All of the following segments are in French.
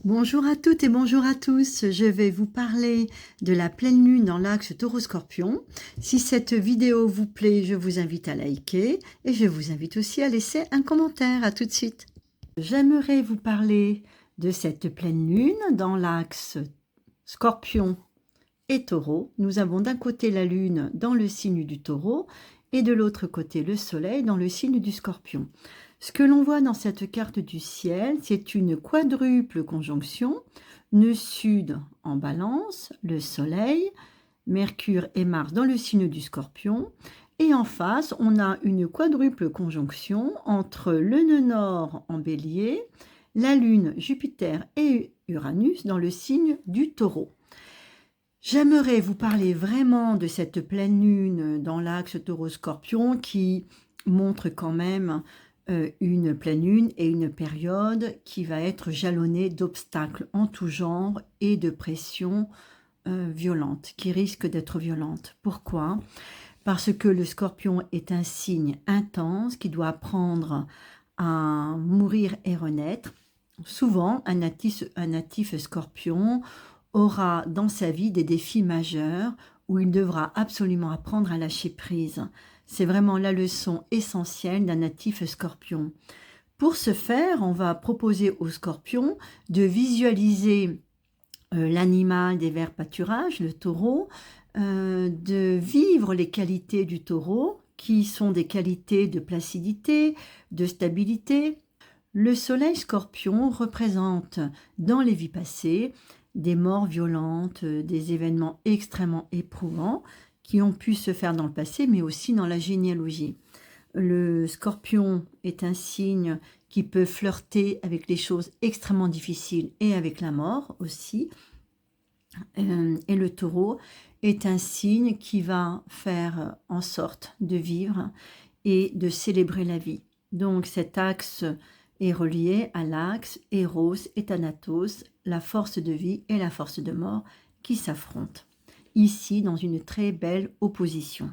Bonjour à toutes et bonjour à tous, je vais vous parler de la pleine lune dans l'axe Taureau-Scorpion. Si cette vidéo vous plaît, je vous invite à liker et je vous invite aussi à laisser un commentaire. À tout de suite. J'aimerais vous parler de cette pleine lune dans l'axe Scorpion et Taureau. Nous avons d'un côté la lune dans le signe du Taureau et de l'autre côté le soleil dans le signe du Scorpion. Ce que l'on voit dans cette carte du ciel, c'est une quadruple conjonction, nœud sud en balance, le soleil, Mercure et Mars dans le signe du Scorpion, et en face, on a une quadruple conjonction entre le nœud nord en bélier, la lune, Jupiter et Uranus dans le signe du Taureau. J'aimerais vous parler vraiment de cette pleine lune dans l'axe Taureau-Scorpion qui montre quand même une pleine lune et une période qui va être jalonnée d'obstacles en tout genre et de pressions violentes, qui risquent d'être violentes. Pourquoi? Parce que le Scorpion est un signe intense qui doit apprendre à mourir et renaître. Souvent, un natif Scorpion aura dans sa vie des défis majeurs où il devra absolument apprendre à lâcher prise. C'est vraiment la leçon essentielle d'un natif Scorpion. Pour ce faire, on va proposer au Scorpion de visualiser l'animal des verts pâturages, le taureau, de vivre les qualités du taureau, qui sont des qualités de placidité, de stabilité. Le soleil Scorpion représente dans les vies passées des morts violentes, des événements extrêmement éprouvants qui ont pu se faire dans le passé, mais aussi dans la généalogie. Le Scorpion est un signe qui peut flirter avec les choses extrêmement difficiles et avec la mort aussi. Et le Taureau est un signe qui va faire en sorte de vivre et de célébrer la vie. Donc cet axe est relié à l'axe Eros et Thanatos, la force de vie et la force de mort qui s'affrontent. Ici, dans une très belle opposition.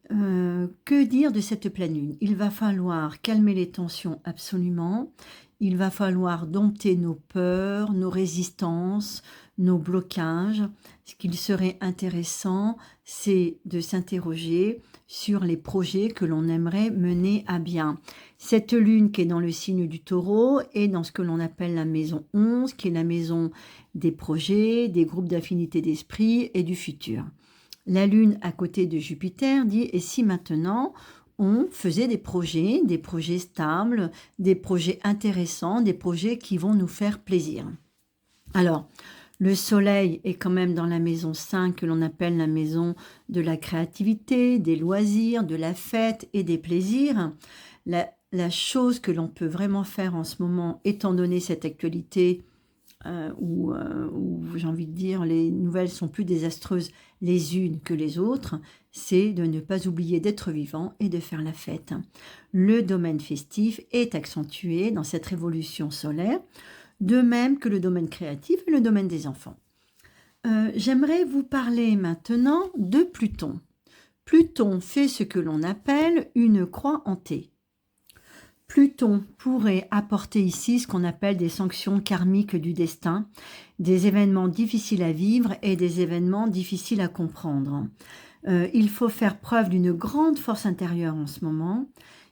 Que dire de cette pleine lune? Il va falloir calmer les tensions absolument. Il va falloir dompter nos peurs, nos résistances, nos blocages. Ce qu'il serait intéressant, c'est de s'interroger sur les projets que l'on aimerait mener à bien. Cette lune qui est dans le signe du Taureau est dans ce que l'on appelle la maison 11, qui est la maison des projets, des groupes d'affinité d'esprit et du futur. La lune à côté de Jupiter dit « et si maintenant on faisait des projets stables, des projets intéressants, des projets qui vont nous faire plaisir ?» Alors, le soleil est quand même dans la maison 5 que l'on appelle la maison de la créativité, des loisirs, de la fête et des plaisirs. La chose que l'on peut vraiment faire en ce moment, étant donné cette actualité où j'ai envie de dire les nouvelles sont plus désastreuses les unes que les autres, c'est de ne pas oublier d'être vivant et de faire la fête. Le domaine festif est accentué dans cette révolution solaire, de même que le domaine créatif et le domaine des enfants. J'aimerais vous parler maintenant de Pluton. Pluton fait ce que l'on appelle une croix en T. Pluton pourrait apporter ici ce qu'on appelle des sanctions karmiques du destin, des événements difficiles à vivre et des événements difficiles à comprendre. Il faut faire preuve d'une grande force intérieure en ce moment.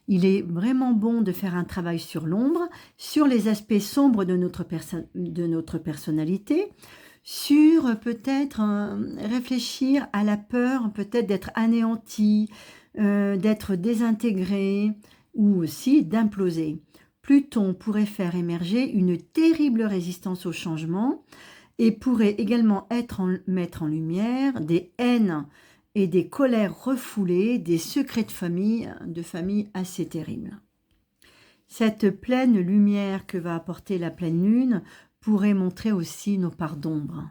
Il est vraiment bon de faire un travail sur l'ombre, sur les aspects sombres de notre personnalité, sur peut-être réfléchir à la peur peut-être d'être anéanti, d'être désintégré, ou aussi d'imploser. Pluton pourrait faire émerger une terrible résistance au changement et pourrait également mettre en lumière des haines et des colères refoulées, des secrets de famille assez terribles. Cette pleine lumière que va apporter la pleine lune pourrait montrer aussi nos parts d'ombre.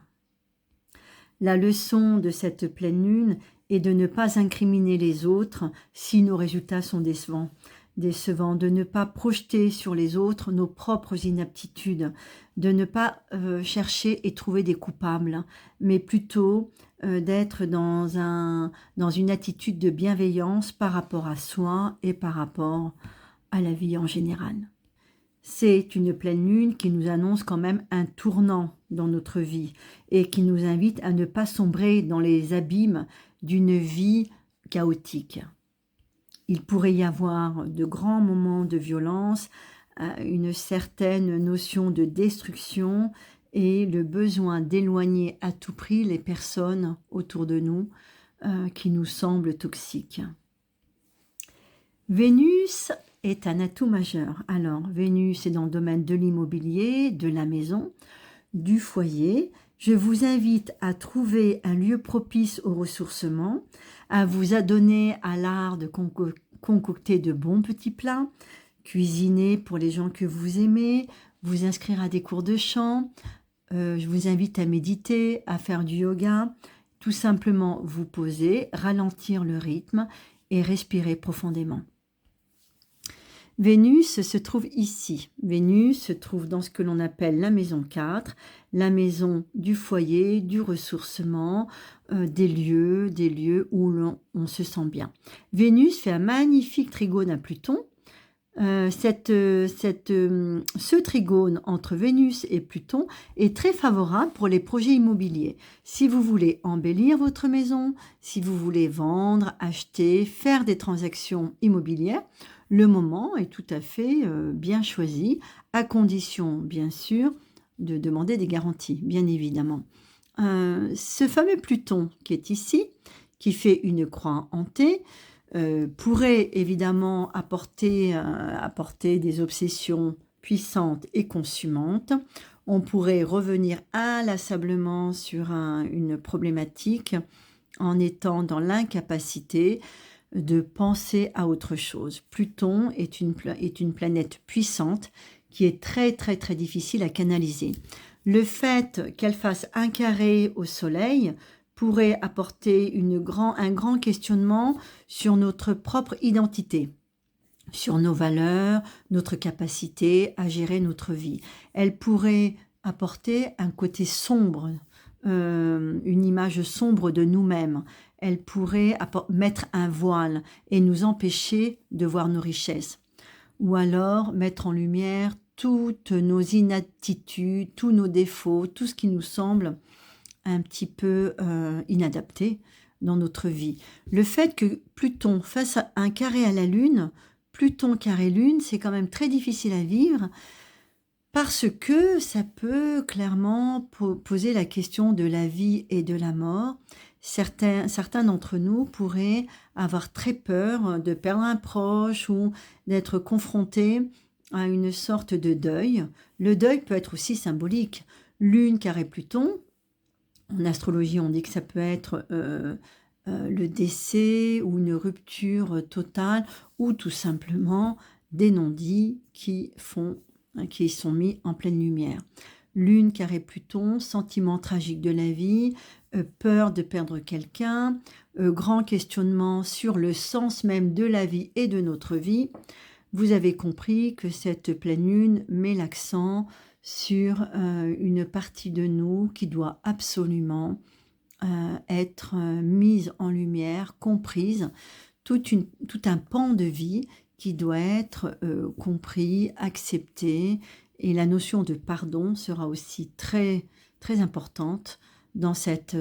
La leçon de cette pleine lune est de ne pas incriminer les autres si nos résultats sont décevants, de ne pas projeter sur les autres nos propres inaptitudes, de ne pas chercher et trouver des coupables, mais plutôt d'être dans une attitude de bienveillance par rapport à soi et par rapport à la vie en général. C'est une pleine lune qui nous annonce quand même un tournant dans notre vie et qui nous invite à ne pas sombrer dans les abîmes d'une vie chaotique. Il pourrait y avoir de grands moments de violence, une certaine notion de destruction et le besoin d'éloigner à tout prix les personnes autour de nous qui nous semblent toxiques. Vénus est un atout majeur. Alors, Vénus est dans le domaine de l'immobilier, de la maison, du foyer. Je vous invite à trouver un lieu propice au ressourcement, à vous adonner à l'art de concocter de bons petits plats, cuisiner pour les gens que vous aimez, vous inscrire à des cours de chant. Je vous invite à méditer, à faire du yoga, tout simplement vous poser, ralentir le rythme et respirer profondément. Vénus se trouve ici. Vénus se trouve dans ce que l'on appelle la maison 4, la maison du foyer, du ressourcement, des lieux où on se sent bien. Vénus fait un magnifique trigone à Pluton. Ce trigone entre Vénus et Pluton est très favorable pour les projets immobiliers. Si vous voulez embellir votre maison, si vous voulez vendre, acheter, faire des transactions immobilières, le moment est tout à fait bien choisi, à condition, bien sûr, de demander des garanties, bien évidemment. Ce fameux Pluton qui est ici, qui fait une croix en T, pourrait évidemment apporter des obsessions puissantes et consumantes. On pourrait revenir inlassablement sur une problématique en étant dans l'incapacité de penser à autre chose. Pluton est une planète puissante qui est très très très difficile à canaliser. Le fait qu'elle fasse un carré au Soleil pourrait apporter un grand questionnement sur notre propre identité, sur nos valeurs, notre capacité à gérer notre vie. Elle pourrait apporter un côté sombre, une image sombre de nous-mêmes. Elle pourrait mettre un voile et nous empêcher de voir nos richesses. Ou alors mettre en lumière toutes nos inaptitudes, tous nos défauts, tout ce qui nous semble un petit peu inadapté dans notre vie. Le fait que Pluton fasse un carré à la Lune, Pluton carré Lune, c'est quand même très difficile à vivre parce que ça peut clairement poser la question de la vie et de la mort. Certains d'entre nous pourraient avoir très peur de perdre un proche ou d'être confrontés à une sorte de deuil. Le deuil peut être aussi symbolique. Lune carré Pluton, en astrologie, on dit que ça peut être le décès ou une rupture totale ou tout simplement des non-dits qui sont mis en pleine lumière. Lune carré Pluton, sentiment tragique de la vie, peur de perdre quelqu'un, grand questionnement sur le sens même de la vie et de notre vie. Vous avez compris que cette pleine lune met l'accent sur une partie de nous qui doit absolument être mise en lumière, comprise, tout un pan de vie qui doit être compris, accepté, et la notion de pardon sera aussi très, très importante dans cette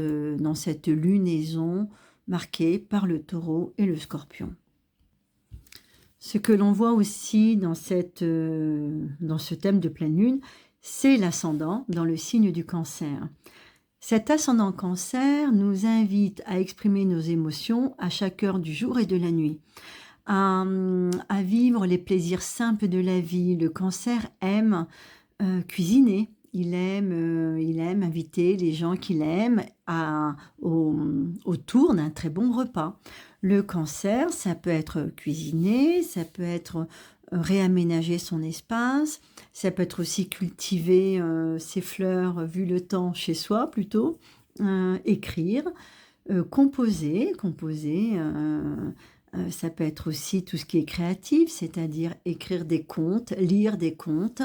lunaison marquée par le Taureau et le Scorpion. Ce que l'on voit aussi dans ce thème de pleine lune, c'est l'ascendant dans le signe du Cancer. Cet ascendant Cancer nous invite à exprimer nos émotions à chaque heure du jour et de la nuit, à vivre les plaisirs simples de la vie. Le Cancer aime cuisiner, il aime inviter les gens qu'il aime autour d'un très bon repas. Le Cancer, ça peut être cuisiner, ça peut être réaménager son espace, ça peut être aussi cultiver ses fleurs vu le temps chez soi plutôt, écrire, composer, ça peut être aussi tout ce qui est créatif, c'est-à-dire écrire des contes, lire des contes,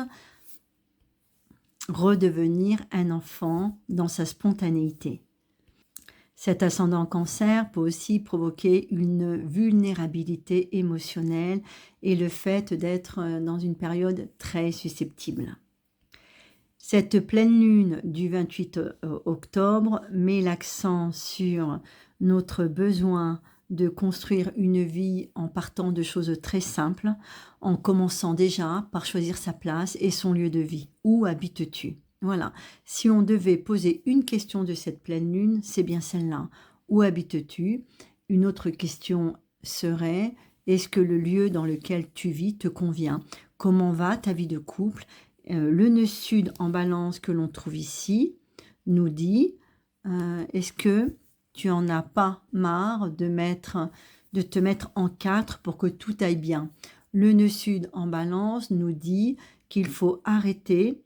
redevenir un enfant dans sa spontanéité. Cet ascendant Cancer peut aussi provoquer une vulnérabilité émotionnelle et le fait d'être dans une période très susceptible. Cette pleine lune du 28 octobre met l'accent sur notre besoin de construire une vie en partant de choses très simples, en commençant déjà par choisir sa place et son lieu de vie. Où habites-tu? Voilà. Si on devait poser une question de cette pleine lune, c'est bien celle-là. Où habites-tu? Une autre question serait, est-ce que le lieu dans lequel tu vis te convient? Comment va ta vie de couple? Le nœud sud en balance que l'on trouve ici nous dit, est-ce que tu en as pas marre de te mettre en quatre pour que tout aille bien? Le nœud sud en balance nous dit qu'il faut arrêter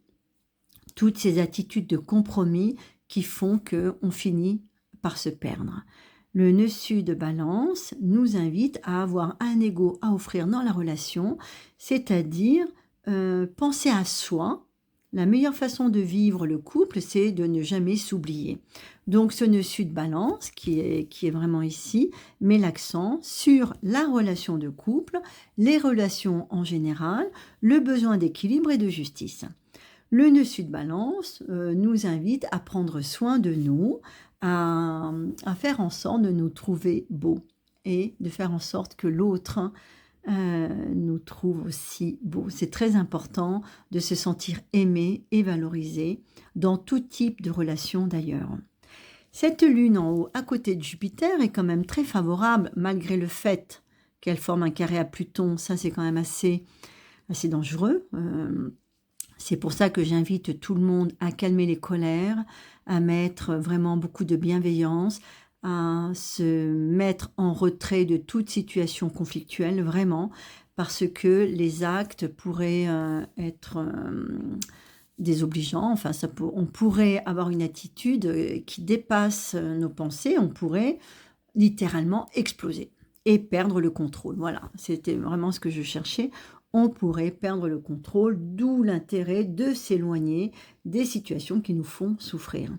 toutes ces attitudes de compromis qui font qu'on finit par se perdre. Le nœud sud balance nous invite à avoir un ego à offrir dans la relation, c'est-à-dire penser à soi. La meilleure façon de vivre le couple, c'est de ne jamais s'oublier. Donc ce nœud sud balance, qui est vraiment ici, met l'accent sur la relation de couple, les relations en général, le besoin d'équilibre et de justice. Le nœud sud balance nous invite à prendre soin de nous, à faire en sorte de nous trouver beaux et de faire en sorte que l'autre nous trouve aussi beaux. C'est très important de se sentir aimé et valorisé dans tout type de relation d'ailleurs. Cette lune en haut à côté de Jupiter est quand même très favorable malgré le fait qu'elle forme un carré à Pluton. Ça c'est quand même assez dangereux. C'est pour ça que j'invite tout le monde à calmer les colères, à mettre vraiment beaucoup de bienveillance, à se mettre en retrait de toute situation conflictuelle, vraiment, parce que les actes pourraient être désobligeants. Enfin, on pourrait avoir une attitude qui dépasse nos pensées, on pourrait littéralement exploser et perdre le contrôle. Voilà, c'était vraiment ce que je cherchais. On pourrait perdre le contrôle, d'où l'intérêt de s'éloigner des situations qui nous font souffrir.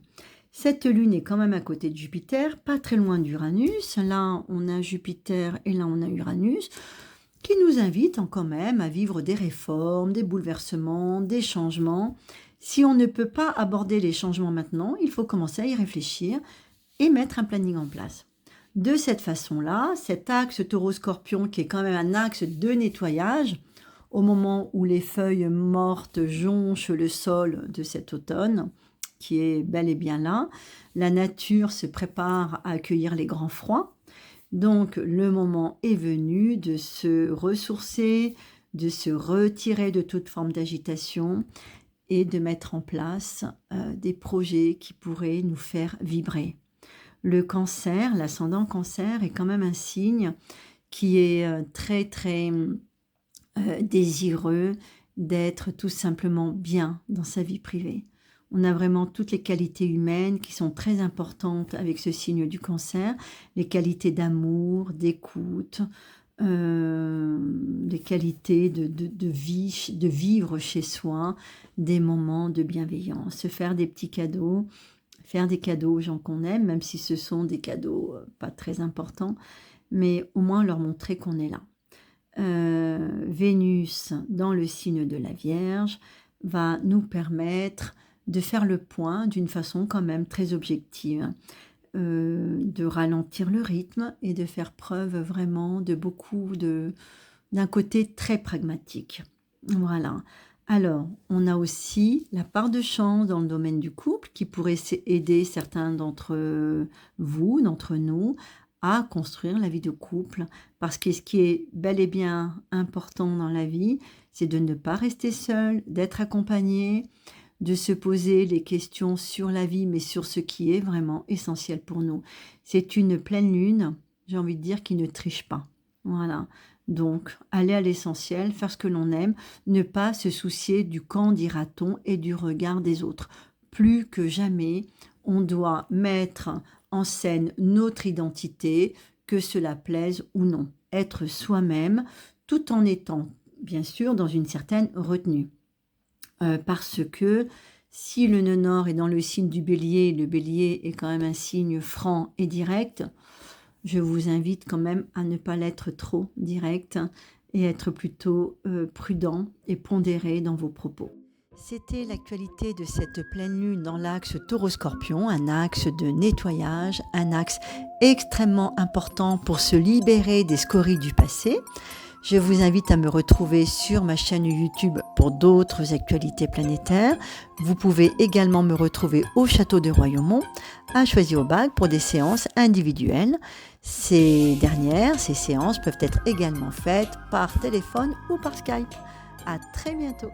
Cette lune est quand même à côté de Jupiter, pas très loin d'Uranus. Là, on a Jupiter et là, on a Uranus, qui nous invitent quand même à vivre des réformes, des bouleversements, des changements. Si on ne peut pas aborder les changements maintenant, il faut commencer à y réfléchir et mettre un planning en place. De cette façon-là, cet axe taureau-scorpion, qui est quand même un axe de nettoyage, au moment où les feuilles mortes jonchent le sol de cet automne, qui est bel et bien là, la nature se prépare à accueillir les grands froids. Donc le moment est venu de se ressourcer, de se retirer de toute forme d'agitation et de mettre en place des projets qui pourraient nous faire vibrer. Le cancer, l'ascendant cancer est quand même un signe qui est très très désireux d'être tout simplement bien dans sa vie privée. On a vraiment toutes les qualités humaines qui sont très importantes avec ce signe du cancer, les qualités d'amour, d'écoute, les qualités de vie, de vivre chez soi, des moments de bienveillance, se faire des petits cadeaux, faire des cadeaux aux gens qu'on aime, même si ce sont des cadeaux pas très importants, mais au moins leur montrer qu'on est là. Vénus dans le signe de la Vierge va nous permettre de faire le point d'une façon quand même très objective, de ralentir le rythme et de faire preuve vraiment de d'un côté très pragmatique. Voilà. Alors, on a aussi la part de chance dans le domaine du couple qui pourrait aider certains d'entre vous, d'entre nous, à construire la vie de couple. Parce que ce qui est bel et bien important dans la vie, c'est de ne pas rester seul, d'être accompagné, de se poser les questions sur la vie, mais sur ce qui est vraiment essentiel pour nous. C'est une pleine lune, j'ai envie de dire, qui ne triche pas. Voilà. Donc, aller à l'essentiel, faire ce que l'on aime, ne pas se soucier du qu'en dira-t-on et du regard des autres. Plus que jamais, on doit mettre en scène notre identité, que cela plaise ou non. Être soi-même, tout en étant, bien sûr, dans une certaine retenue. Parce que Si le nœud nord est dans le signe du bélier, le bélier est quand même un signe franc et direct, je vous invite quand même à ne pas l'être trop direct et être plutôt prudent et pondéré dans vos propos. C'était l'actualité de cette pleine lune dans l'axe Taureau-Scorpion, un axe de nettoyage, un axe extrêmement important pour se libérer des scories du passé. Je vous invite à me retrouver sur ma chaîne YouTube pour d'autres actualités planétaires. Vous pouvez également me retrouver au château de Royaumont, à Choisy-au-Bac pour des séances individuelles. Ces séances peuvent être également faites par téléphone ou par Skype. À très bientôt.